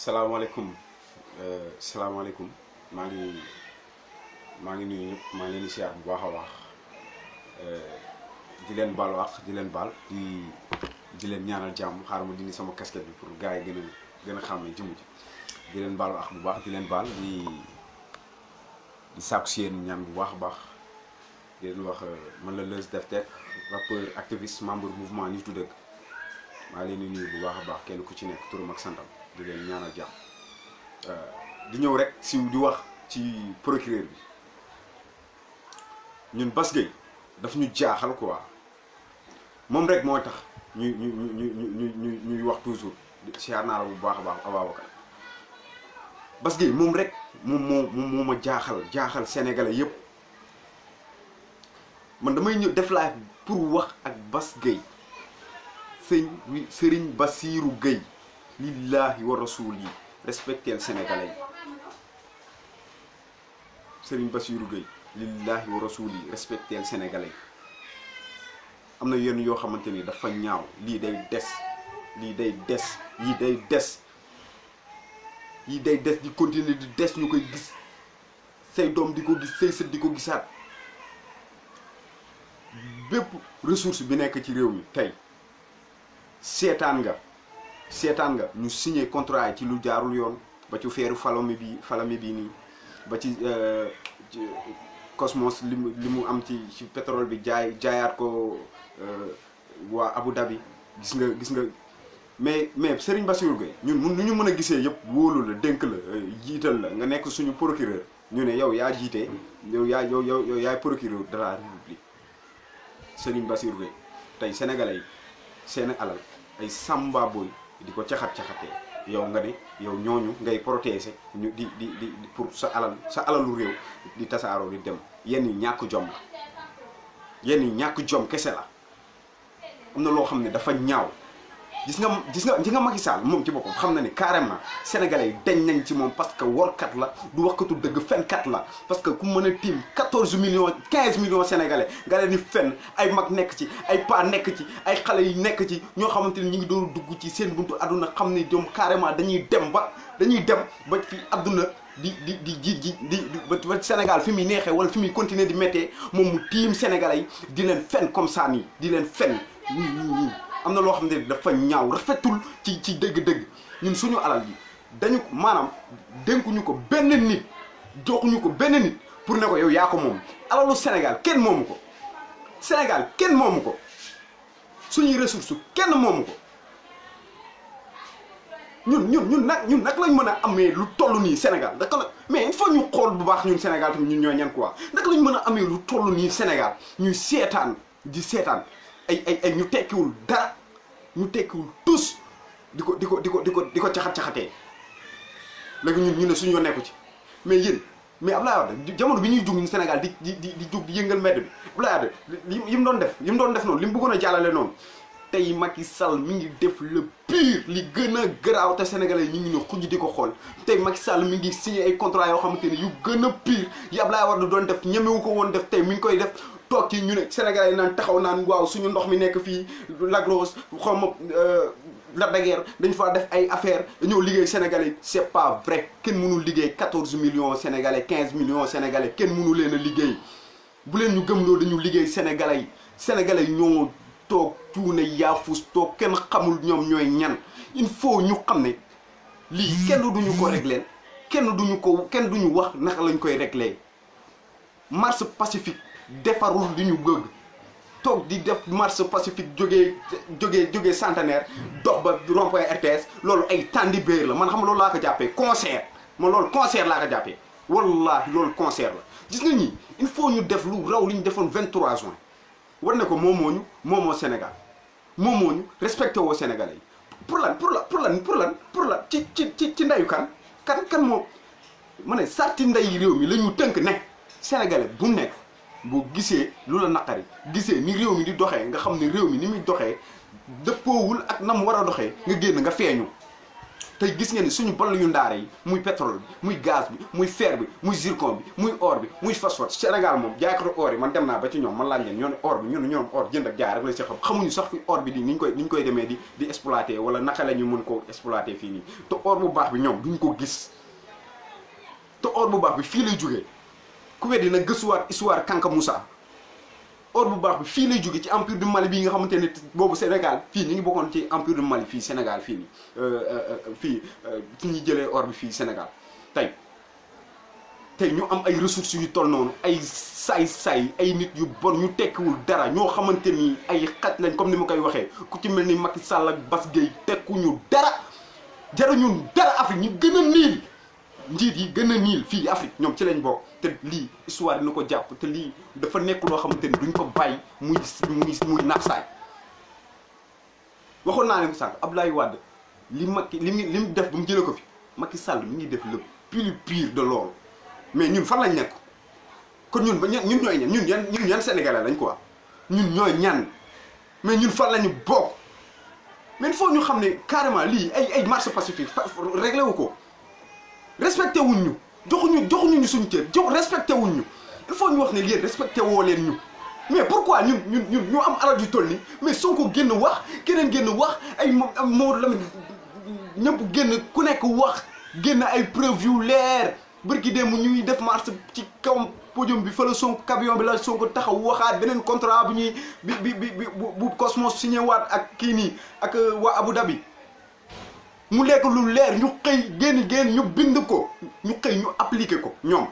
salaamaaleykum salaamaaleykum maa ngi nuyu ñëpp maa ngi leen di siyaar bu baax a baax di leen baal wax di leen baal di leen ñaanal jàmm xaaral ma dindi sama casquette bi pour gars yi gën a xam ne jëmm ji di leen baal wax bu baax di leen baal di sàkku si yéen ñaan bu baax a baax di leen wax man la Leuz Def Tech rappeur activiste membre mouvement Nitu Dëgg maa ngi leen di nuyu bu baax a baax kenn ku ci nekk turam ak santam di leen ñaanal jàmm di ñëw rek si di wax ci procureur bi ñun Bass Gueye daf ñu jaaxal quoi moom rek moo tax ñuy wax toujours siyaar naa la bu baax a baax Ababacar Bass Gueye moom rek moo ma jaaxal sénégalais yépp man damay ñëw def live pour wax ak Bass Gueye Serigne Bassirou Gueye lillahi wa rasul yi respecteel sénégalais yi Serigne Bassirou Gueye lillahi wa rasul yi respecteel sénégalais yi am na yenn yoo xamante ni dafa ñaaw lii day des yi day des di continuer di des ñu koy gis say doom di ko gis say sët di ko gisaat bépp ressource bi nekk ci réew mi tey seetaan nga ñu signé contrat yi ci lu jaarul yoon ba ci feeru falami bi nii ba ci Cosmos li mu am ci pétrole bi jaayaat ko waa Abu Dhabi gis nga mais Serigne Bassirou Gueye ñun nu ñu mën a gisee yëpp wóolu la dénk la jiital la nga nekk suñu procureur ñu ne yow yaa jiite yow yaay procureur de la République Serigne Bassirou Gueye tey sénégalais yi seen alal ay samba boy di ko caxatee yow nga ne yow ñooñu ngay protéger ñu di pour sa alalu réew di tasaaroo di dem yenn yi ñàkk jom kese la am na loo xam ne dafa ñaaw gis nga Macky Sall moom ci boppam xam na ni carrément sénégalais yi deñ nañ ci moom parce que workat la du waxkatu dëgg fenkat la parce que ku mën a tiim 14 millions 15 millions sénégalais nga leen di fen ay mag nekk ci ay pa nekk ci ay xale yi nekk ci ñoo xamante ni ñu ngi doon dugg ci seen buntu àdduna xam ne ñoom carrément dañuy dem ba fi àdduna ba Sénégal fi muy neexee wala fi muy continuer di méttee moom mu tiim sénégalais yi di leen fen comme ça nii di leen fen ñii am na loo xam ne dafa ñaaw rafetul ci dëgg-dëgg ñun suñu alal yi dañu maanaam dénkuñu ko benn nit joxuñu ko benn nit pour ne ko yow yaa ko moom alalu Sénégal kenn moomu ko suñuy ressource kenn moomu ko ñun nag lañ mën a amee lu toll nii Sénégal daka la mais il faut ñu xool bu baax ñun Sénégal tamit ñun ñoo ñan quoi nag lañ mën a amee lu toll nii Sénégal ñuy seetaan ay ñu tekkiwul dara ñu tekkiwul tous di ko caxatee léegi ñu ne suñu yoon nekku ci mais Abdoulaye Wade jamono bi ñuy jug ñun Sénégal di jug di yëngal mbedd bi Abdoulaye Wade yi mu doon def noonu li mu bëggoon a jàllale noonu tey Macky Sall mi ngi def le pire li gën a garaaw te sénégalais yi ñu ngi ne xuj di ko xool tey Macky Sall mi ngi signé ay contrat yoo xamante ni yu gën a pire yi Abdoulaye Wade doon def ñemewu ko woon def tey mi ngi koy def toog ci ñu ne sénégalais yi naan taxaw naan waaw suñu ndox mi nekk fii Lagos xawma Lac de Guiers dañ fa def ay affaire dañoo liggéey sénégalais c'est pas vrai kenn mënul liggéey 14 millions sénégalais 15 millions sénégalais kenn mënu leen a liggéey bu leen ñu gëmloo dañu liggéey sénégalais yi ñoo toog cuune yaafus toog kenn xamul ñoom ñooy ñan il faut ñu xam ne lii kenn duñu ko régler kenn duñu wax naka lañ koy régler marche pacifique defarul li ñu bëgg toog di def marche pacifique jógee centenaire dox ba rond-point RTS loolu ay tandi béer la man xam loolu laa ko jàppee concert man loolu concert laa ko jàppee wallahi loolu concert la gis nga ñi il faut ñu def lu raw li ñu defoon 23 juin war ne ko moomoo Sénégal moomoo ñu respecté woo Sénégalais yi pour lan ci ndeyu kan moo ma ne sarti ndey réew mi la ñu tënk ne Sénégalais bu nekk boo gisee lu la naqari gisee ni réew mi di doxee nga xam ne réew mi ni muy doxee dëppoowul ak na mu war a doxee nga génn nga feeñu tey gis ngeen ni suñu ball yu ndaare yi muy pétrole bi muy gaz bi muy fer bi muy zircon bi muy or bi muy phosphore Sénégal moom jaaykatu or yi man dem naa ba ci ñoom man laaj leen ñoo ne or bi ñoom or jënd ak jaay rek la si xam xamuñu sax fi or bi di niñ koy demee di exploiter wala naka la ñu mën koo exploiter fii nii te or bu baax bi ñoom duñ ko gis te or bu baax bi fii lay jógee ku weddi nag gëstuwaat histoire Kanka Moussa or bu baax bi fii lay jóge ci empire du Mali bii nga xamante ne boobu Sénégal fii ñu ngi bokkoon ci empire du Mali fii Sénégal fii nii fii fi ñuy jëlee or bi fii Sénégal tey ñu am ay ressources yu toll noonu ay saay-saay ay nit yu bon ñu tekkiwul dara ñoo xamante ni ay xaj lañ comme ni ma koy waxee ku ci mel ni Macky Sall ak Bass Gueye tekkuñu dara jaruñu dara Afrique ñu gën a niil njiit yi gën a niil fii Afrique ñoom ci lañ bokk te lii histoire dina ko jàpp te lii dafa nekk loo xamante ni duñ ko bàyyi muy naax saay waxoon naa leen sànq Abdoulaye Wade li mu def ba mu jëlee ko fi Macky Sall mi ngi def le plus pire de loolu mais ñun fan lañ nekk kon ñun ñooy ñan ñun yan sénégalais lañ quoi ñun ñooy ñan mais ñun fan lañu bokk mais il faut ñu xam ne carrément lii ay marche pacifique réglé wu ko respecté wuñ ñu joxuñu suñu cër respecté wuñ ñu il faut ñu wax ne lii respecté woo leen ñu mais pourquoi ñun ñu am alal ju toll ni mais Sonko génn wax keneen génn wax ay Maodo Lamine ñëpp génn ku nekk wax génn ay preuve yu leer bërki démb ñuy def marche ci kawam podium bi fa la Sonko camion bi la Sonko taxaw waxaat beneen contrat bu ñuy bu Cosmos signé waat ak kii nii ak waa Abu Dhabi mu lekk lu leer ñu xëy génn ñu bind ko ñu xëy ñu appliqué ko ñoom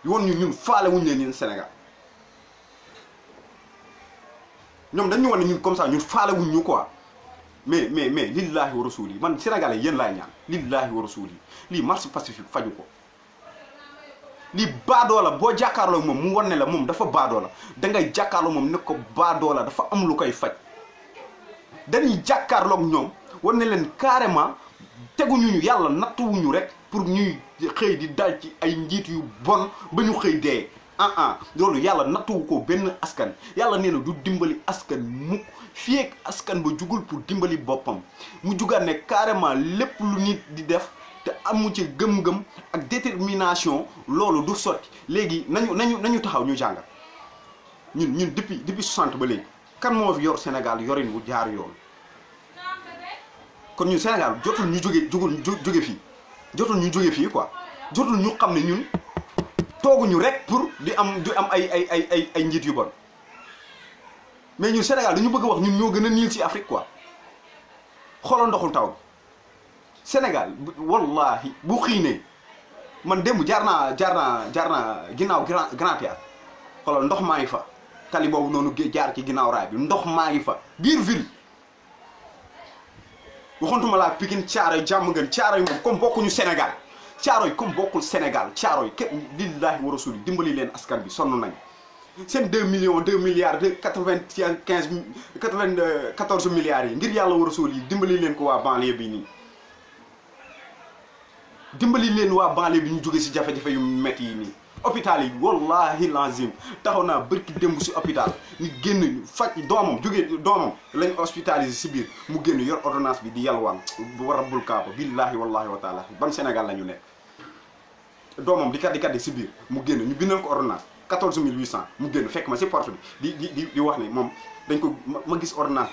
woon ñu ñun faale wuñu leen yéen Sénégal ñoom dañu wan ne ñun comme ça ñun faale wuñ ñu quoi mais lillahi wa rasuli man Sénégalais yéen laay ñaan lillahi wa rasuli lii marche pacifique faju ko lii baadoola boo jàkkaarloo moom mu wan ne la moom dafa baadoola dangay jàkkaarloo moom ne ko baadoola dafa am lu koy faj dañuy jàkkaarloog ñoom wan ne leen carrément teguñu ñu yàlla nattuwuñu rek pour ñuy xëy di dal ci ay njiit yu bon ba ñu xëy dee loolu yàlla nattuwu ko benn askan yàlla nee na du dimbali askan mukk fii ak askan ba jugul pour dimbali boppam mu jugaat ne carrément lépp lu nit di def te amu ci gëm-gëm ak détermination loolu du sotti léegi nañu taxaw ñu jàngal ñun depuis 60 ba léegi kan moo fi yor Sénégal yorin wu jaar yoon kon ñun Sénégal jotul ñu jóge fii jotul ñu jóge fii quoi jotul ñu xam ne ñun tooguñu rek pour di am ay njiit yu bon mais ñun Sénégal dañu bëgg a wax ñun ñoo gën a niil ci Afrique quoi xoolal ndoxul taw Sénégal wallahi bu xiinee man démb jaar naa ginnaaw Grand Théâtre xoolal ndox maa ngi fa tali boobu noonu jaar ci ginnaaw raay bi ndox maa ngi fa biir ville waxantuma laa Pikine Thiaroye Diamaguène Thiaroye moom comme bokkuñu Sénégal Thiaroye comme bokkul Sénégal Thiaroye képp lillahi wa rasuli dimbali leen askan bi sonn nañ seen 2 milliards de 94 milliards yi ngir yàlla wa rasuli yi dimbali leen ko waa banlieue bi nii dimbali leen waa banlieue bi ñu jóge si jafe-jafe yu métti yi nii hôpital yi wallahi lazim taxaw naa bërki démb si hôpital ñu génn faj doomam lañ hospitalisé si biir mu génn yor ordonnance bi di yalwaan bu rabbul kaaba billahi wallahi wa taala ban Sénégal la ñu nekk doomam di kat si biir mu génn ñu bindal ko ordonnance 14800 mu génn fekk ma si porte bi di wax ne moom dañ ko ma gis ordonnance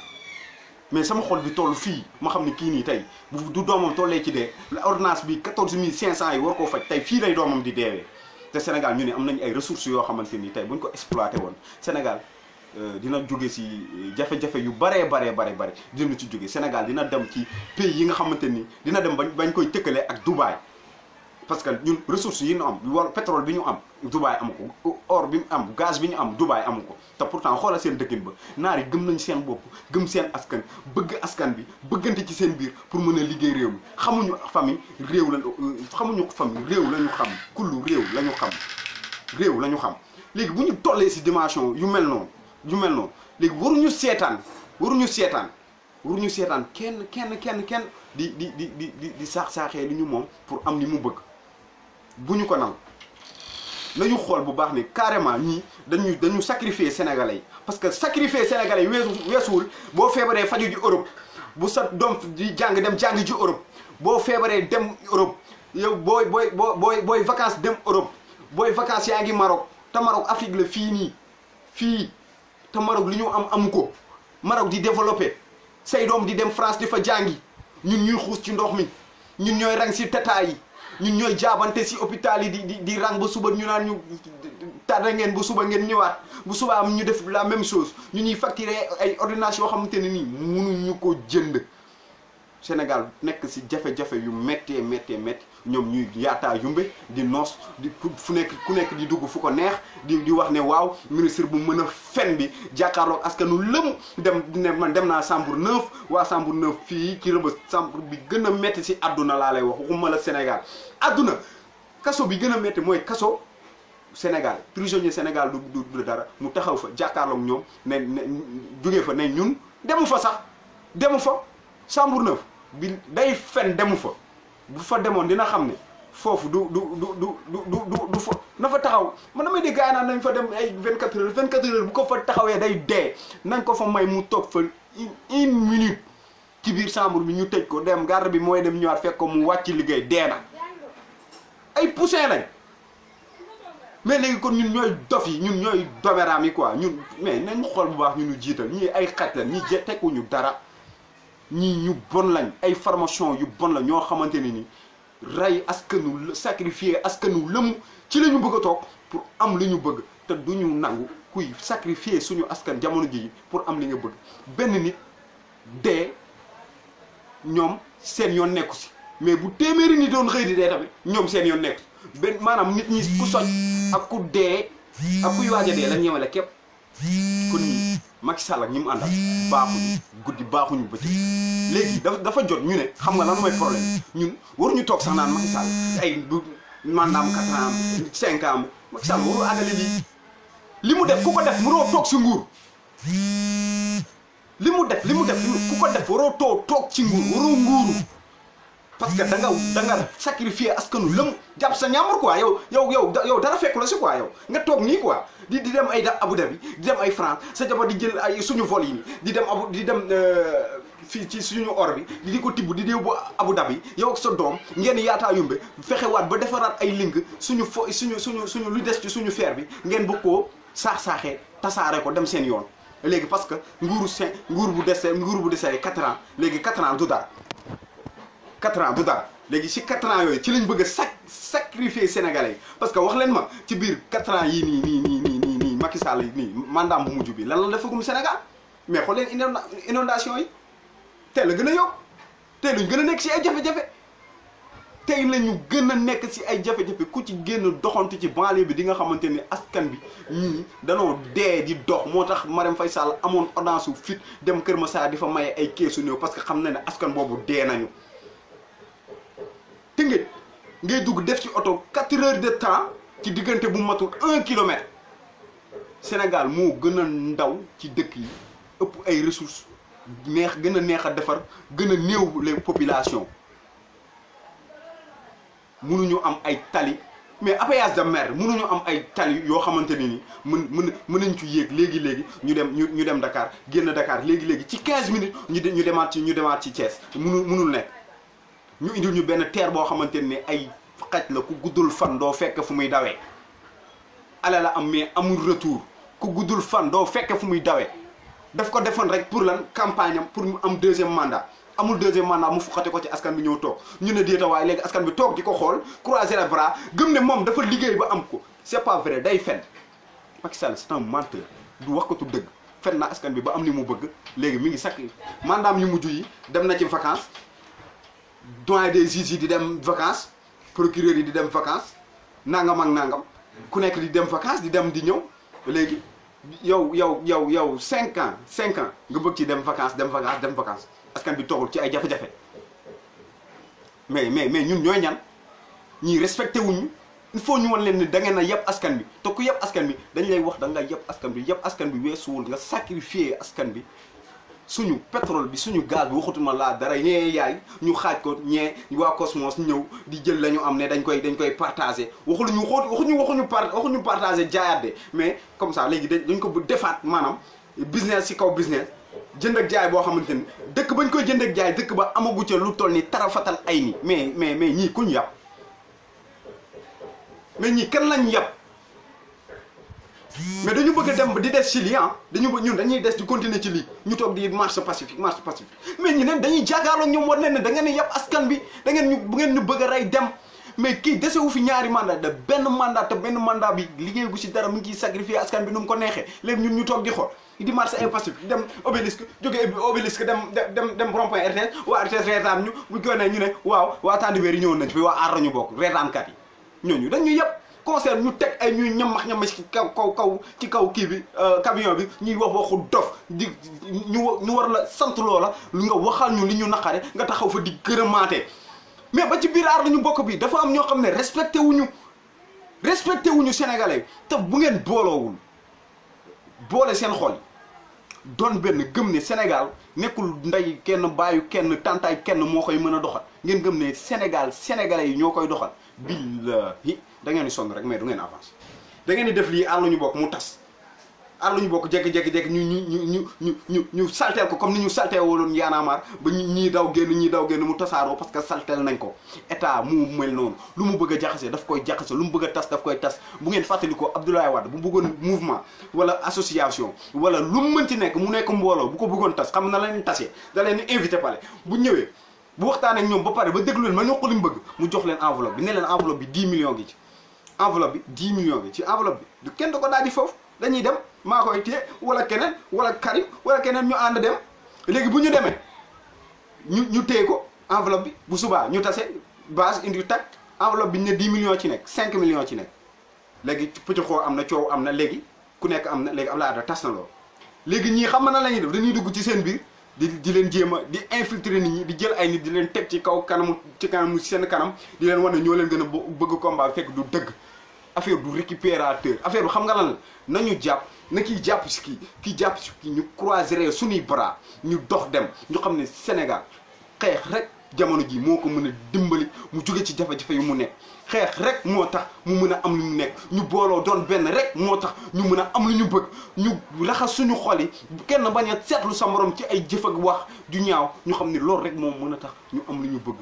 mais sama xol bi toll fii ma xam ne kii nii tey bu du doomam tollee ci dee ordonnance bi 14500 yi war koo faj tey fii lay doomam di deewee te Sénégal ñu ne am nañ ay ressources yoo xamante ni tey buñ ko exploité woon Sénégal dina jóge si jafe-jafe yu bare dina ci jóge Sénégal dina dem ci pays yi nga xamante ni dina dem bañ koy tëkkale ak Dubaï parce que ñun ressources yi ñu am wala pétrole bi ñu am Dubaï amu ko or bi ñu am gaz bi ñu am Dubaï amu ko te pourtant xoolal seen dëkkin ba naar yi gëm nañ seen bopp gëm seen askan bëgg askan bi bëggante ci seen biir pour mën a liggéey réew mi xamuñu famille réew la ñu xam kullu réew la ñu xam léegi bu ñu tollee si dimension yu mel noonu léegi waruñu seetaan kenn di saax-saaxee li ñu moom pour am li mu bëgg bu ñu ko nangu nañu xool bu baax ne carrément ñii dañu sacrifier sénégalais yi parce que sacrifier sénégalais yi weesuwul boo feebaree faju ji Europe bu sa doom di jàng dem jàng ji Europe boo feebaree dem Europe yow booy vacances dem Europe booy vacances yaa ngi Maroc te Maroc Afrique la fii nii fii te Maroc li ñu am amu ko Maroc di développé say doom di dem France di fa jàngi ñun ñuy xuus ci ndox mi ñun ñooy rang si tata yi ñun ñooy jaabante si hôpital yi di rang ba suba ñu naan ñu tardé ngeen bu suba ngeen ñëwaat bu suba am ñu def la même chose ñu ñuy facturé ay ordonnances yoo xamante ne nii mënuñu ko jënd Sénégal nekk si jafe-jafe yu méttee ñoom ñuy yaataa yumbe di noos di fu nekk ku nekk di dugg fu ko neex di wax ne waaw ministre bu mën a fen bi jàkkaarloog askanu lëmu man dem naa Sambour 9 waa Sambour 9 fii ci Rebeuss Sambour bi gën a métti si àdduna laa lay wax waxuma la Sénégal àdduna kaso bi gën a métti mooy kaso Sénégal prisonnier Sénégal du dara mu taxaw fa jàkkaarloog ñoom ne jógee fa ne ñun demu fa Sambour 9 bi day fen demu fa bu fa demoon dina xam ne foofu du fa na fa taxaw man damay dégg gars yi naan nañ fa dem ay 24 heures bu ko fa taxawee day dee nañ ko fa may mu toog fa une minute ci biir Sambour bi ñu tëj ko dem garde bi mooy dem ñëwaat fekk ko mu wàcc liggéey dee na ay poussin lañ mais léegi kon ñun ñooy dof yi ñun ñooy doméraam yi quoi ñun mais nañ xool bu baax ñu jiital ñii ay xaj la ñii tekkuñu dara ñii ñu bon lañ ay formation yu bon la ñoo xamante ne ni rey askanu sacrifier askanu lëmu ci la ñu bëgg a toog pour am li ñu bëgg te du ñu nangu kuy sacrifier suñu askan jamono ji pour am li nga bëgg benn nit dee ñoom seen yoon nekku si mais bu téeméeri nit doon xëy di dee tamit ñoom seen yoon nekku si benn maanaam nit ñi ku soj ak ku dee ak kuy waaj a dee la ñëwale képp kon ñi Macky Sall ak ñi mu àndal baaxuñu guddi baaxuñu bëccëg léegi dafa jot ñu ne xam nga lan mooy problème ñun waruñu toog sax naan Macky Sall ay du mandaam 4 ans 5 ans Macky Sall waru àggale lii li mu def ku ko def mënoo toog si nguur li mu def ku ko def waroo toog ci nguur waroo nguuru parce que da nga sacrifier askanu lëm jàpp sa ñaamur quoi yow dara fekku la si quoi yow nga toog nii quoi di dem ay Abu Dhabi di dem ay France sa jabar di jël ay suñu vol yi di dem fii ci suñu or bi di ko tibb di yóbbu Abu Dhabi yow ak sa doom ngeen yaataa yumbe fexewaat ba defaraat ay link suñu lu des ci suñu fer bi ngeen bëgg koo saax-saaxee tasaare ko dem seen yoon léegi parce que nguur bu desee 4 ans léegi 4 ans du dara 4 ans du dara léegi si 4 ans yooyu ci lañ bëgg a sacrifier sénégalais yi parce que wax leen ma ci biir 4 ans yii nii Macky Sall nii mandat bu mujj bi lan la defagum Sénégal mais xool leen inondation yi tey la gën a yokk tey lañ gën a nekk si ay jafe-jafe tey la ñu gën a nekk si ay jafe-jafe ku ci génn doxantu ci banlieue bi di nga xamante ni askan bi ñii danoo dee di dox moo tax Marème Faye Sall amoon audace su fit dem Kër Massar di fa maye ay keesu néew parce que xam na ne askan boobu dee nañu te ngay dugg def ci oto 4 heures de temps ci diggante bu matul 1 kilomètre Sénégal moo gën a ndaw ci dëkk yi ëpp ay ressources gën a neex a defar gën a néew les populations mënuñu am ay tali mais péage de mer mënuñu am ay tali yoo xamante ne ni mën nañ ci yéeg léegi ñu dem Dakar génn Dakar léegi ci 15 minutes ñu demaat ci Thiès mënul nekk. ñu indil ñu benn terre boo xamante ne ay xaj la ku guddul fan doo fekk fu muy dawee ale la am mais amul retour ku guddul fan doo fekk fu muy dawee daf ko defoon rek pour lan campagne am pour mu am 2e mandat amul 2e mandat mu fukkate ko ci askan bi ñëw toog ñu ne déeta waaye léegi askan bi toog di ko xool croiser les bras gëm ne moom dafa liggéey ba am ko c'est pas vrai day fen Macky Sall c'est un menteur du wax ko tu dëgg fen na askan bi ba am ni mu bëgg léegi mi ngi sakk mandaam yu mujj yi dem na ci vacances doyen des juges yi di dem vacances procureur yi di dem vacances nangam ak nangam ku nekk di dem vacances di dem di ñëw léegi yow 5 ans nga bëgg ci dem vacances askan bi toogul ci ay jafe-jafe mais ñun ñooy ñan ñii respecté wuñu il faut ñu wan leen ni da ngeen a yeb askan bi te ku yeb askan bi dañ lay wax da nga yeb askan bi weesuwul nga sacrifier askan bi suñu pétrole bi suñu gaz bi waxutuma laa dara ñee yaay ñu xaaj ko ñee waa Cosmos ñëw di jël la ñu am ne dañ koy partager waxuñu partager jaayaat de mais comme ça léegi dañ ko defaat maanaam business ci kaw business jënd ak jaay boo xamante ni dëkk bañ koy jënd ak jaay dëkk ba amagu ca lu toll ni tarafatal ay ni mais ñii kuñ yàpp mais ñii kan lañ yàpp mais dañu bëgg a dem di des ci lii ñun dañuy des di continuer ci lii ñu toog di marche pacifique mais ñi ne dañuy jàkkaarloo ñoom war ne da ngeen yàpp askan bi da ngeen ñu bu ngeen ñu bëgg a rey dem mais kii desewu fi ñaari mandat de benn mandat te benn mandat bi liggéey gu si dara mu ngi ciy sacrifier askan bi nu mu ko neexee léegi ñun ñu toog di xool di marche ay pacifique dem obélisque jógee obélisque dem rond-point RTS waa RTS reetaan ñu bu ko ne ñu ne waaw waa Tandibéer yi ñëwoon nañ fi waa aar ñu bokk reetaankat yi ñooñu dañu yëpp concert ñu teg ay ñuy ñamax ci kaw kii bi camion bi ñuy wax waxu dof di ñu war la sant loola lu nga waxal ñu li ñu naqare nga taxaw fa di gërëmaatee mais ba ci biir aar la ñu bokk bi dafa am ñoo xam ne respecté wuñu sénégalais te bu ngeen booloowul boole seen xol yi doon benn gëm ne Sénégal nekkul ndey kenn baayu kenn tantaay kenn moo koy mën a doxal ngeen gëm ne Sénégal sénégalais yi ñoo koy doxal billahi da ngeen di sonn rek mais du ngeen avance da ngeen di def lii aar la ñu bokk mu tas aar la ñu bokk jékki-jékki ñu salteel ko comme ni ñu saltee woloon yaanaamaar ba ñii daw génn mu tasaaroo parce que salteel nañ ko état mu mel noonu lu mu bëgg a jaxase daf koy jaxase lu mu bëgg a tas daf koy tas bu ngeen fàttali ko Abdoulaye Wade bu bëggoon mouvement wala association wala lu mu mën ci nekk mu nekk mbooloo bu ko bëggoon tas xam na la leen tasee da leen invité pale bu ñëwee bu waxtaan ak ñoom ba pare ba déglu leen ma ñoo ko li mu bëgg mu jox leen enveloppe bi ne leen enveloppe bi 10 millions gi ci enveloppe bi 10 millions gi ci enveloppe bi du kenn da ko daal di foofu dañuy dem maa koy téye wala keneen wala Karim wala keneen ñu ànd dem léegi bu ñu demee ñu téye ko enveloppe bi bu subaa ñu tase base indi tag enveloppe bi ñu ne 10 millions ci nekk 5 millions ci nekk léegi pëcc xoo am na coow am na léegi ku nekk am na léegi Abdoulaye Wade tas na loolu léegi ñii xam na la ñuy def dañuy dugg ci seen biir di leen jéem a di infiltrer nit ñi di jël ay nit di leen teg ci kaw kanamu seen kanam di leen wan ne ñoo leen gën a bëgg combat fekk du dëgg affaire du récupérateur affaire bi xam nga lan la nañu jàpp na kii jàpp si kii jàpp si kii ñu croiser suñuy bras ñu dox dem ñu xam ne Sénégal xeex rek jamono ji moo ko mën a dimbali mu jóge ci jafe-jafe yu mu nekk xeex rek moo tax mu mën a am lu mu nekk ñu booloo doon benn rek moo tax ñu mën a am lu ñu bëgg ñu raxas suñu xol yi kenn bañ a seetlu sa morom ci ay jëf ak wax du ñaaw ñu xam ne loolu rek moom mën a tax ñu am lu ñu bëgg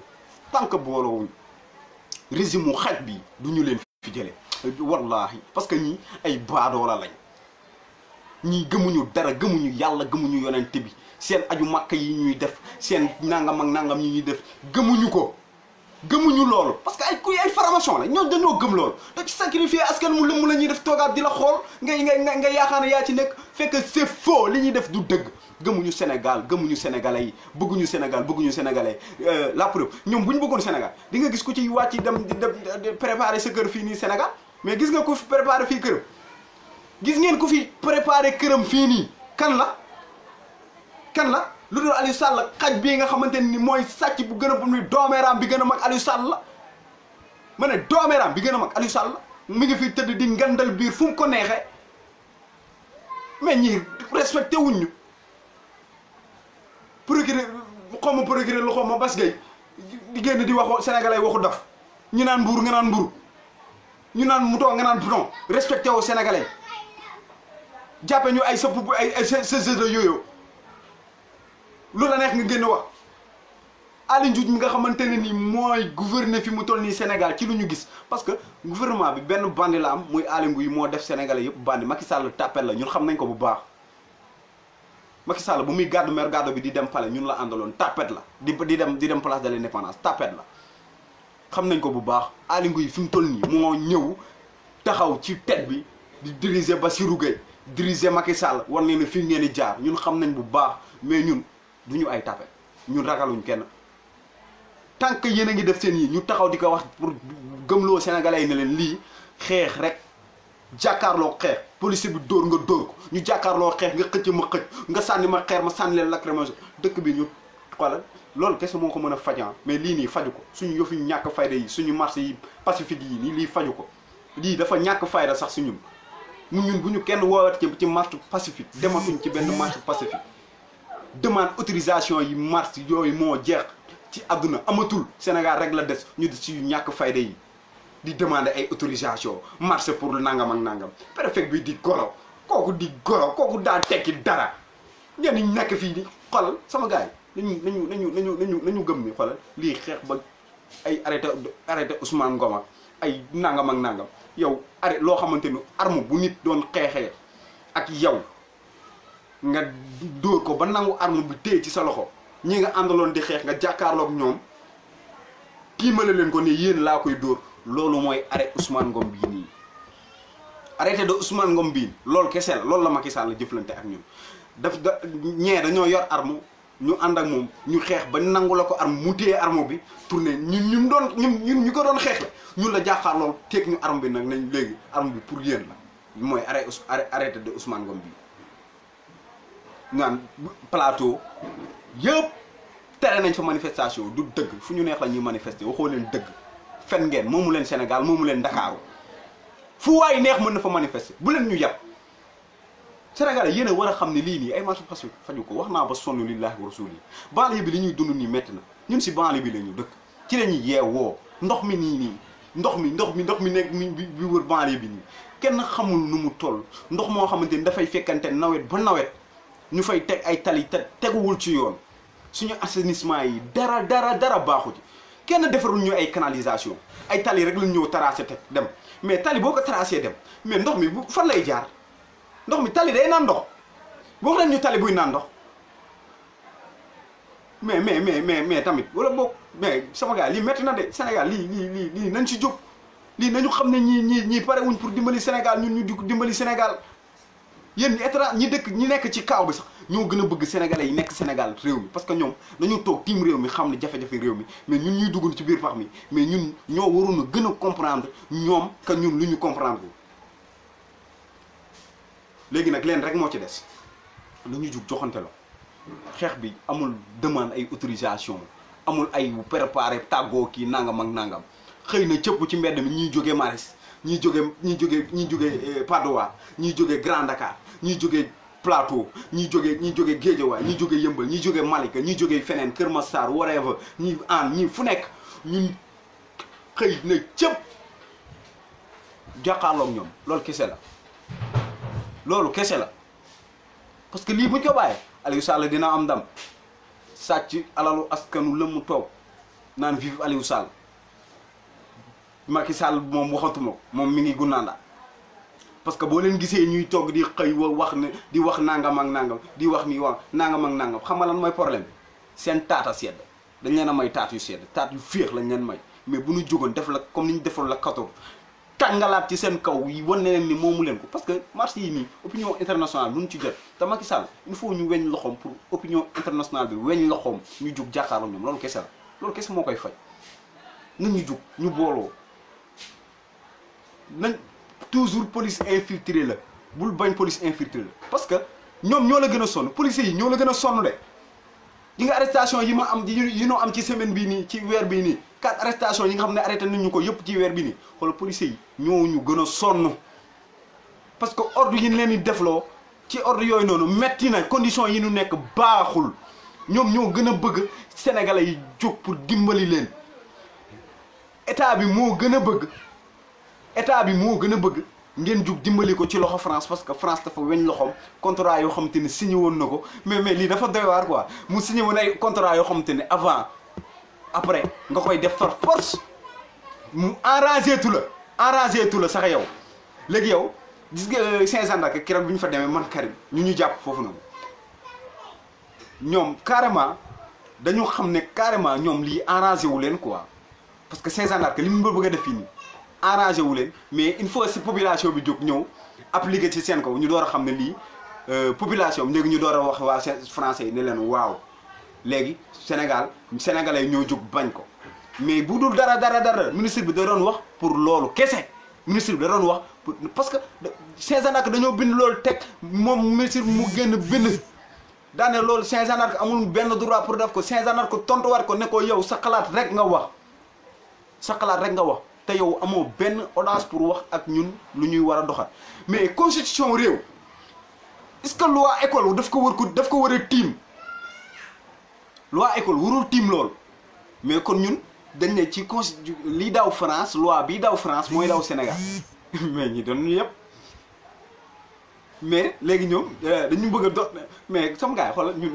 tant que booloowuñ régime mu xaj bi du ñu leen fi jëlee wallahi parce que ñii ay baadoola lañ ñii gëmuñu dara gëmuñu yàlla gëmuñu yonente bi seen aju màkk yi ñuy def seen nangam ak nangam yi ñuy def gëmuñu ko gëmuñu loolu parce que ay formation la ñoo dañoo gëm loolu da ci sacrifier askan mu lëmm la ñuy def toogaat di la xool nga yaakaar ne yaa ci nekk fekk c'est faux li ñuy def du dëgg gëmuñu Sénégal gëmuñu sénégalais yi bëgguñu Sénégal bëgguñu sénégalais la preuve ñoom bu ñu bëggoon Sénégal di nga gis ku ci wàcc dem di préparer sa kër fii nii Sénégal mais gis nga ko fi préparer fii këram gis ngeen ko fi préparer këram fii nii kan la lu dul Aliou Sall xaj bii nga xamante ni mooy sàcc bu gën a bu doomeeraam bi gën a mag Aliou Sall la ma ne doomeeraam bi gën a mag Aliou Sall la mi ngi fi tëdd di ngandal biir fu mu ko neexee mais ñi respecté wuñ ñu procureur xaw ma procureur lu xaw ma Bass Gueye di génn di wax sénégalais waxu daf ñu naan mbuur nga naan mburu ñu naan mouton nga naan bouton respecté woo sénégalais jàppe ñu ay sëpp ay sa yooyu lu la neex nga génn wax Aly Ngouille mi nga xamante ne ni mooy gouverner fi mu toll nii Sénégal ci lu ñu gis parce que gouvernement bi benn bandi la am muy Aly Ngouille moo def sénégalais yëpp bandi Macky Sall tapel la ñun xam nañ ko bu baax Macky Sall bu muy gàddu mer gàddu bi di dem palais ñun la àndaloon tapet la di dem place de l'indépendance tapet la xam nañ ko bu baax Aly Ngouille fi mu toll nii moo ñëw taxaw ci tête bi di diriger Bassirou Gueye diriger Macky Sall war ne fi ngeen di jaar ñun xam nañ bu baax mais ñun du ñu ay tapet ñun ragaluñ kenn tant que yéen a ngi def seen yi ñu taxaw di ko wax pour gëmloo sénégalais yi ne leen lii xeex rek jàkkaarloo xeex police bi dóor nga dóor ko ñu jàkkaarloo xeex nga xëcc ma xëcc nga sànni ma xeer ma sànni leen lacrymogène dëkk bi ñu xoolal loolu kese moo ko mën a fajan mais lii nii faju ko suñu yëf yu ñàkk fayda yi suñu marché yi pacifique yi nii lii faju ko lii dafa ñàkk fayda sax si ñun ñun bu ñu kenn woowat ci marche pacifique dematuñ ci benn marche pacifique demande autorisation yi marche yooyu moo jeex ci àdduna amatul Sénégal rek la des ñu des ci ñàkk fayda yi di demander ay autorisation marché pour nangam ak nangam préfet bi di golo kooku daa tekki dara ñenn ñi nekk fii di xoolal sama gars yi nañu gëm ni xoolal lii xeex ba ay arrêté Ousmane Ngom ay nangam ak nangam yow arrêté loo xamante ni arme bu nit doon xeexee ak yow nga dóor ko ba nangu arme bi téye ci sa loxo ñi nga àndaloon di xeex nga jàkkaarloog ñoom tiimale leen ko ne yéen laa koy dóor loolu mooy arrêté Ousmane Ngom bii nii arrêté de Ousmane Ngom bii loolu kese la loolu la Macky Sall la jëflante ak ñun ñee dañoo yor arme ñu ànd ak moom ñu xeex ba nangu la ko arme mu téye arme bi tourné ñun ñu ko doon xeex la ñun la jàkkaar loolu teeg ñu arme bi nag nañ léegi arme bi pour yéen la mooy arrêté de Ousmane Ngom bii naan plateau yëpp tere nañ fa manifestation du dëgg fu ñu neex la ñuy manifester waxoo leen dëgg fen ngeen moomu leen Sénégal moomu leen Ndakaaru fu waay neex mën na fa manifester bu leen ñu yàpp Sénégal yéen a war a xam ne lii nii ay marché faju ko wax naa ba sonn lillahi wa rasuli banlieue bi li ñuy dund nii métti na ñun si banlieue bi la ñu dëkk ci la ñuy yeewoo ndox mi nii ndox mi nekk bi wër banlieue bi nii kenn xamul nu mu toll ndox moo xamante ni dafay fekkante nawet ba nawet ñu fay teg ay tali te teguwul ci yoon suñu assainissement yi dara baaxu ci kenn defarul ñu ay canalisation ay tali rek lañ ñëw tracé teg dem mais tali boo ko tracé dem mais ndox mi fan lay jaar ndox mi tali day naan ndox wax leen ñu tali buy naan ndox mais tamit wala boog mais sama gars lii métti na de Sénégal lii nañ ci jóg lii nañu xam ne ñii pare wuñ pour dimbali Sénégal ñun ñu jug dimbali Sénégal yéen ñi nekk ci kaaw bi sax ñoo gën a bëgg sénégalais yi nekk Sénégal réew mi parce que ñoom dañu toog tiim réew mi xam ne jafe-jafe réew mi mais ñun ñuy dugg ci biir pax mi mais ñun ñoo waroon a gën a comprendre ñoom que ñun lu ñu comprendre léegi nag leen rek moo ci des nañu jug joxante la xeex bi amul demande ay autorisation amul ay préparé tàggoo kii nangam ak nangam xëy na cëpp ci mbedd mi ñiy jógee Maris ñiy jógee Padoa ñiy jógee Grand Dakar ñiy jógee Plateau ñiy jógee Guédiawaye ñiy jógee Yëmbal ñiy jógee Malika ñiy jógee feneen Kër Massar whatever ñi ñi fu nekk ñun xëy na cëpp jàkkaarloog ñoom loolu kese la parce que lii buñ ko bàyyee Aliou Sall dina am ndam sàcc alalu askanu lëmm toog naan vive Aliou Sall Macky Sall moom waxatuma ko moom mi ngi gunnaanda parce que boo leen gisee ñuy togg di xëy wax ne di wax nangam ak nangam di wax ni wax nangam ak nangam xam nga lan mooy problème bi seen taat a sedd dañ leen a may taat yu sedd taat yu féex lañ leen may mais bu ñu jógoon def la comme ni ñu defoon la 14 tàngalaat ci seen kaw yi wan ne leen ni moomu leen ko parce que marché yi nii opinion internationale lu ñu ci jot te Macky Sall il faut ñu weñ loxoom pour opinion internationale bi weñ loxoom ñu jug jàkkaarloo ñoom loolu kese la loolu kese moo koy faj nañ ñu jug ñu booloo nañ toujours police infiltrée la bul bañ police infiltrée la parce que ñoom ñoo la gën a sonn policiers yi ñoo la gën a sonn de yi nga arrestation yi ma am yi noo am ci semaine bii nii ci weer bii nii 4 arrestation yi nga xam ne arrêté nañ ñu ko yëpp ci weer bi nii xoolal policiers yi ñoo ñu gën a sonn parce que ordre yi ñu leen di defloo ci ordre yooyu noonu metti na condition yi ñu nekk baaxul ñoom ñoo gën a bëgg sénégalais yi jóg pour dimbali leen état bi moo gën a bëgg ngeen jug dimbali ko ci loxo France parce que France dafa weñ loxoom contrat yoo xamante ne signé woon na ko mais lii dafa doy waar quoi mu signé woon ay contrat yoo xamante ne avant après nga koy def par force mu enragé tu la sax yow léegi yow gis nga Saint-Jean-d'Arc keroog bi ñu fa demee man Karim ñu jàpp foofu noonu ñoom carrément dañu xam ne carrément ñoom lii enragé wu leen quoi parce que Saint-Jean-d'Arc li mu bëgg a def fii nii arrangé wu leen mais il faut si population bi jóg ñëw appliqué ci seen kaw ñu door a xam ne lii population bi léegi ñu door a wax waa français yi ne leen waaw léegi sénégalais ñoo jóg bañ ko mais bu dul dara ministre bi da doon wax pour loolu kese ministre bi da doon wax parce que Saint-Jean-d'Arc dañoo bind loolu teg moom ministre bi mu génn bind daane loolu Saint-Jean-d'Arc amul benn droit pour def ko Saint-Jean-d'Arc ko tontuwaat ko ne ko yow sa xalaat rek nga wax te yow amoo benn audace pour wax ak ñun lu ñuy war a doxal mais constitution réew est-ce que loi école daf ko war a tiim loi école warul tiim loolu mais kon ñun dañ ne ci lii daw France loi bii daw France mooy daw Sénégal mais ñi doon mais léegi ñoom dañu bëgg a dox mais sama gars yi xoolal ñun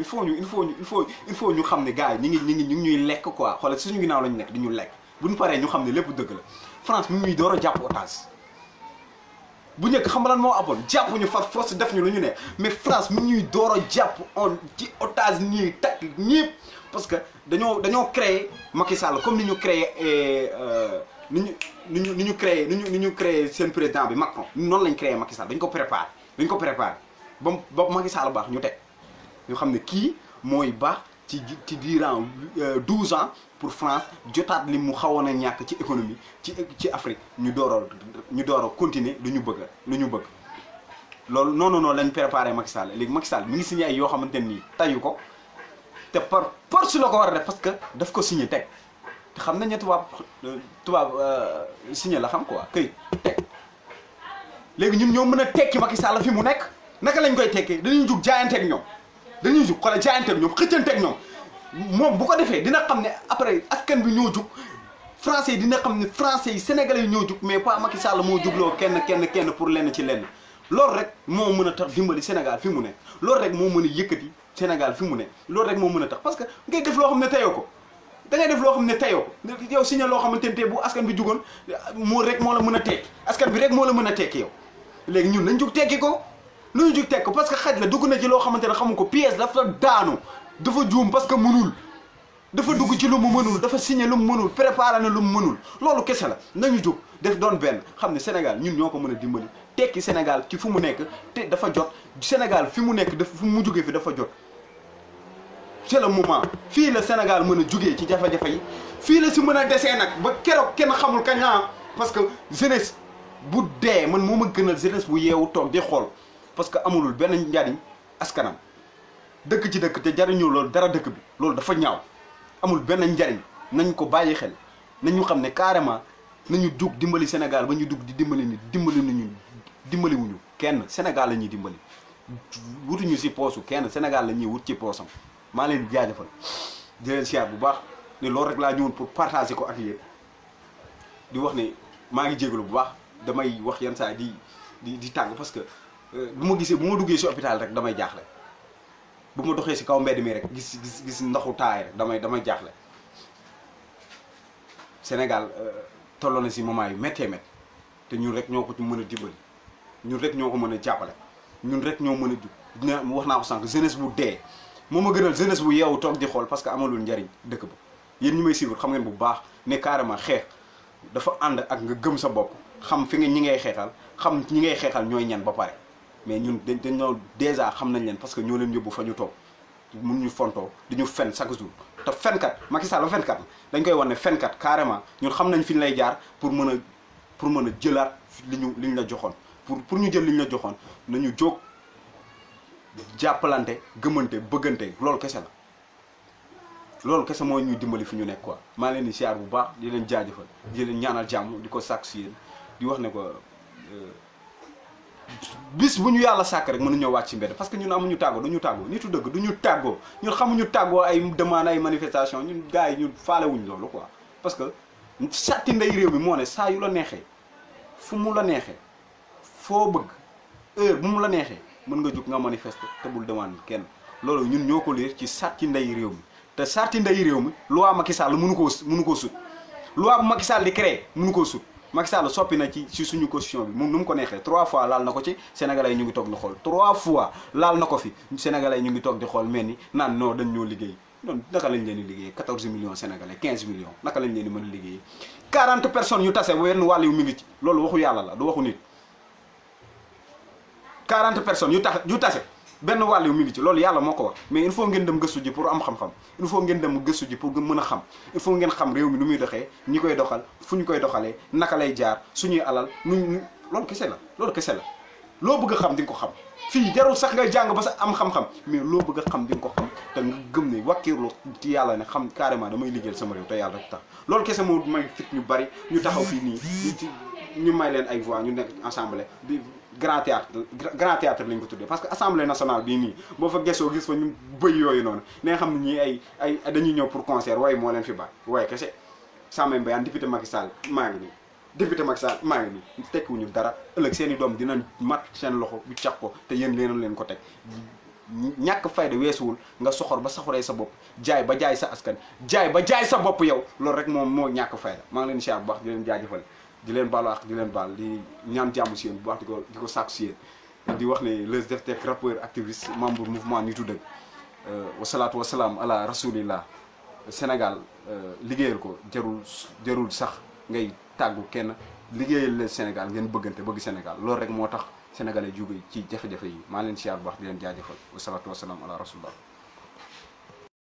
il faut ñu xam ne gars yi ñu ngi ñuy lekk quoi xoolal suñu ginnaaw lañu nekk di ñu lekk bu ñu paree ñu xam ne lépp dëgg la France mi ngi ñuy door a jàpp otage bu njëkk xam nga lan moo amoon jàpp ñu far force def ñu lu ñu ne mais France mi ngi ñuy door a jàpp on ci otage ñuy takk ñëpp parce que dañoo créé Macky Sall comme ni ñu créé ni ñu créé seen président bi Macron noonu lañ créé Macky Sall dañ ko préparé ba Macky Sall baax ñu teg ñu xam ne kii mooy baax ci durant 12 ans pour France jotaat li mu xawoon a ñàkk ci économie ci Afrique ñu door a continuer lu ñu bëgg loolu non lañ préparé Macky Sall léegi Macky Sall mi ngi signé ay yoo xamante nii tayu ko te par force la ko war a def parce que daf ko signé teg te xam nañ ne tubaab signé la xam quoi këy teg léegi ñun ñoo mën a tekki Macky Sall fi mu nekk naka lañ koy tekkee dañuy jug jaayanteeg ñoom dañuy jug xoolal jaayanteeg ñoom xëccanteeg ñoom moom bu ko defee dina xam ne après askan bi ñoo jug français yi dina xam ne français yi sénégalais yi ñoo jug mais pas Macky Sall moo jugloo kenn pour lenn ci lenn loolu rek moo mën a tax dimbali Sénégal fi mu nekk loolu rek moo mën a yëkkati Sénégal fi mu nekk loolu rek moo mën a tax parce que ngay def loo xam ne teyoo ko da ngay def loo xam ne teyoo ko yow signé loo xamante ne bu askan bi jugoon moo la mën a tekki askan bi rek moo la mën a tekki yow léegi ñun nañ jug tekki ko lu ñu jug tekki ko parce que xaj la dugg na ci loo xamante ne xamu ko pièce dafa daanu dafa juum parce que mënul dafa dugg ci lu mu mënul dafa signé lu mu mënul préparé na lu mu mënul loolu kese la nañu jóg def doon benn xam ne Sénégal ñun ñoo ko mën a dimbali tekki Sénégal ci fu mu nekk te dafa jot Sénégal fi mu nekk fu mu jógee fi dafa jot c'est le moment fii la Sénégal mën a jugee ci jafe-jafe yi fii la si mën a desee nag ba keroog kenn xamul kañ parce que jeunesse bu dee man moo ma gënal jeunesse bu yeewu toog di xool parce que amulul benn njariñ askanam dëkk ci dëkk te jariñu loolu dara dëkk bi loolu dafa ñaaw amul benn njariñ nañ ko bàyyi xel nañu xam ne carrément nañu jug dimbali Sénégal ba ñu dugg di dimbali nit dimbaliwuñu kenn Sénégal la ñuy dimbali wutuñu si poosu kenn Sénégal la ñuy wut ci poosam maa leen di jaajëfal di leen siyaar bu baax ne loolu rek laa ñëwoon pour partager ko ak yéen di wax ne maa ngi jégalu bu baax damay wax yenn saa di tàng parce que bu ma duggee si hôpital rek damay jaaxle bu ma doxee si kaw mbedd mi rek gis ndoxu taay rek damay jaaxle Sénégal tolloo na si moment yu méttee te ñun rek ñoo ko ci mën a dimbali ñun rek ñoo ko mën a jàppale ñun rek ñoo mën a jug dina wax naa ko sànq jeunesse bu dee moo ma gënal jeunesse bu yeewu toog di xool parce que amalul njariñ dëkk ba yéen ñi may suivre xam ngeen bu baax ne carrément xeex dafa ànd ak nga gëm sa bopp xam fi nga ñi ngay xeexal xam ñi ngay xeexal ñooy ñan ba pare mais ñun dañoo dèjà xam nañ leen parce que ñoo leen yóbbu fa ñu toog mun ñu fontoo di ñu fen chaque jour te fenkat Macky Sall fenkat dañ koy wan ne fenkat carrément ñun xam nañ fi ñu lay jaar pour mën a jëlaat li ñu la joxoon pour ñu jël li ñu la joxoon nañu jóg jàppalante gëmante bëggante loolu kese la loolu kese mooy ñuy dimbali fi ñu nekk quoi maa leen di siyaar bu baax di leen jaajëfal di leen ñaanal jàmm di ko sàkk si yéen di wax ne ko bis bu ñu yàlla sàkk rek mën nañoo wàcc ci mbedd parce que ñun amuñu tàggoo duñu tàggoo nitu dëgg duñu tàggoo ñun xamuñu tàggoo ay demande ay manifestation ñun gars yi ñun faalewuñ loolu quoi parce que sàtti ndey réew mi moo ne saa yu la neexee fu mu la neexee foo bëgg heure bu mu la neexee mën nga jug nga manifester te bul demande kenn loolu ñun ñoo ko liir ci sàtti ndey réew mi te sàtti ndey réew mi loi Macky Sall mënu koo sut loi bu Macky Sall di créé mënu koo sut Macky Sall soppi na ci suñu constitution bi moom nu mu ko neexee 3 fois laal na ko ci sénégalais yi ñu ngi toog di xool 3 fois laal na ko fi sénégalais yi ñu ngi toog di xool mel ni naan non dañ ñoo liggéey noonu naka lañ leen di liggéeyee 14 millions sénégalais 15 millions naka lañ leen di mën a liggéeyee 40 personnes yu tase wenn wàll yu mi ngi ci loolu waxu yàlla la du waxu nit 40 personnes yu tase benn wàll yu mi ngi ci loolu yàlla moo ko wax mais il faut ngeen dem gëstu ji pour am xam-xam il faut ngeen dem gëstu ji pour mën a xam il faut ngeen xam réew mi nu muy doxee ñi koy doxal fu ñu koy doxalee naka lay jaar suñuy alal loolu kese la loo bëgg a xam di nga ko xam fii jarul sax nga jàng ba sax am xam-xam mais loo bëgg a xam di nga ko xam te nga gëm ne wàkkiirlu ci yàlla ne xam carrément damay liggéeyal sama réew te yàlla rek tax loolu kese moo may fit ñu bari ñu taxaw fii nii ñu may leen ay voix ñu nekk assemblée di grand théâtre lañ ko tuddee parce que assemblée nationale bii nii boo fa gesoo gis fa ñu bëy yooyu noonu ne nga xam ne ñii ay dañuy ñëw pour concert waaye moo leen fi baax waaye kese Samba Mbayaan député Macky Sall maa ngi nii député Macky Sall maa ngi nii tekkiwuñu dara ëllëg seen i doom dinañ mat seen loxo bu cax ko te yéen leen ko teg ñàkk fayda weesuwul nga soxor ba saxoree sa bopp jaay ba jaay sa askan jaay ba jaay sa bopp yow loolu rek moom moo ñàkk fayda maa ngi leen siyaar bu baax di leen jaajëfal di leen baalu ak di leen baal di ñaan jàmm si yéen bu baax di ko sàkku si yéen di wax ne Leuz Def Tech rappeur activiste membre mouvement Nitu Dëgg wasalaatu wasalaam ala rasulillah Sénégal liggéeyal ko jarul sax ngay tàggu kenn liggéeyal leen Sénégal ngeen bëggante bëgg Sénégal loolu rek moo tax sénégalais jóge ci jafe-jafe yi maa leen siyaar bu baax di leen jaajëfal wasalaatu wasalaam ala rasulillah